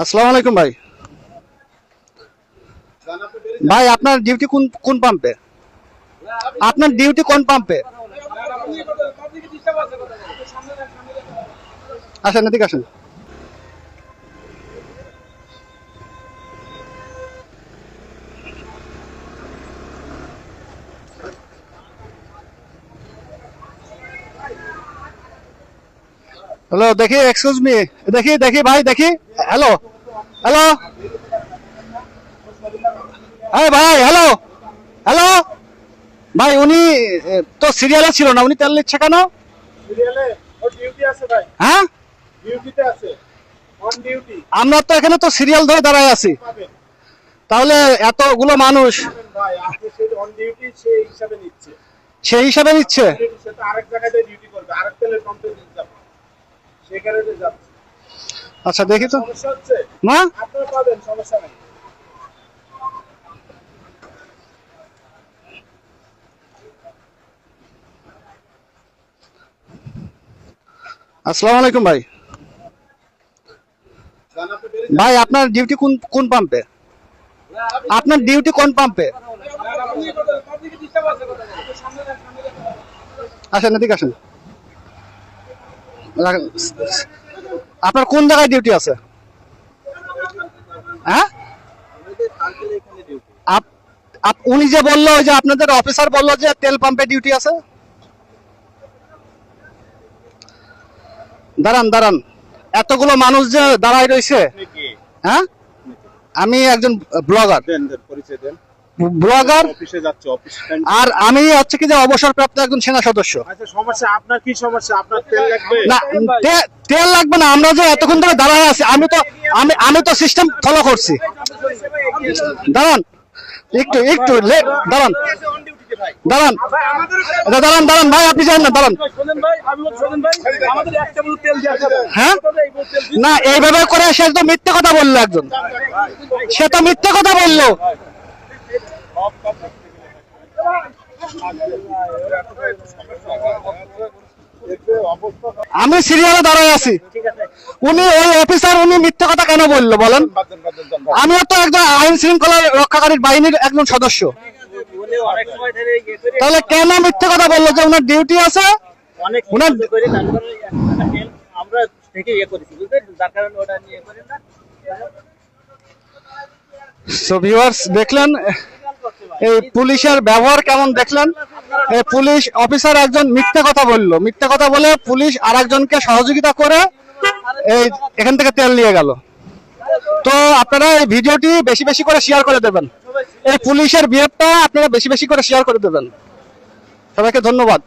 আসসালামু আলাইকুম ভাই। ভাই আপনার ডিউটি কোন কোন পাম্পে? আপনার ডিউটি কোন পাম্পে? আসেন এদিকে আসেন। হ্যালো, দেখি, এক্সকিউজ মি, দেখি দেখি ভাই, দেখি। হ্যালো হ্যালো, হ্যাঁ ভাই, হ্যালো হ্যালো ভাই, উনি তো সিরিয়ালে ছিল না, উনি তেল নিচ্ছে কেন? সিরিয়ালে ওর ডিউটি আছে ভাই, হ্যাঁ, ডিউটিতে আছে, অন ডিউটি আমরা তো এখানে তো সিরিয়াল ধরে দাঁড়ায় আছি, পাবেন। তাহলে এতগুলো মানুষ পাবেন ভাই, আপনি সেই অন ডিউটি সেই হিসাবে নিচ্ছে। সেই হিসাবে নিচ্ছে। সে তো আরেক জায়গায় ডিউটি করবে, আরেক তেলের পাম্পে যাবে, সেখানে যাচ্ছে। আচ্ছা দেখি তো। সমস্যা হচ্ছে না, আপনারা পাবেন, সমস্যা নেই। আসসালামু আলাইকুম ভাই। ভাই আপনার ডিউটি কোন কোন পাম্পে? আপনার ডিউটি কোন পাম্পে? আসেন এদিকে আসেন। আপনার কোন জায়গায় ডিউটি আছে? হ্যাঁ, উনি যে বললো যে আপনাদের অফিসার বললো যে তেল পাম্পে ডিউটি আছে। দাঁড়ান দাঁড়ান, এতগুলো মানুষ যে দাঁড়ায় রয়েছে। হ্যাঁ, আমি একজন ব্লগার, পরিচয় দেন। ব্লগার, অফিসে যাচ্ছে, অফিস আর আমি হচ্ছে কি যে অবসরপ্রাপ্ত একজন সেনা সদস্য। আচ্ছা, সমস্যা আপনার কি সমস্যা? আপনার তেল লাগবে না, তেল লাগবে না, আমরা যে এতক্ষণ ধরে দাঁড়ায় আছি, আমি তো সিস্টেম ফলো করছি। দাঁড়ান একটু একটু দাঁড়ান দাঁড়ান দাঁড়ান দাঁড়ান ভাই, আপনি জানেন না, দাঁড়ান। হ্যাঁ, না, এইভাবে করে সে তো মিথ্যে কথা বললো, একজন সে তো মিথ্যে কথা বললো। আমি সিরিয়ালে দাঁড়ায় আছি, উনি ওই অফিসার, উনি মিথ্যে কথা কেন বললো বলেন? আমিও তো একজন আইন শৃঙ্খলা রক্ষাকারী বাহিনীর একজন সদস্য, তাহলে কেন মিথ্যে কথা বললো যে ওনার ডিউটি আছে? ওনার আমরা থেকে ইয়ে করেছি, বুঝলেন, যার কারণে ওটা নিয়ে করেন না। সো ভিউয়ার্স, দেখলেন এই পুলিশের ব্যবহার কেমন, দেখলেন এই পুলিশ অফিসার একজন মিথ্যে কথা বললো, মিথ্যে কথা বলে পুলিশ আর একজনকে সহযোগিতা করে এই এখান থেকে তেল নিয়ে গেল। তো আপনারা এই ভিডিওটি বেশি বেশি করে শেয়ার করে দেবেন, এই পুলিশের বিহেভটা আপনারা বেশি বেশি করে শেয়ার করে দেবেন। সবাইকে ধন্যবাদ।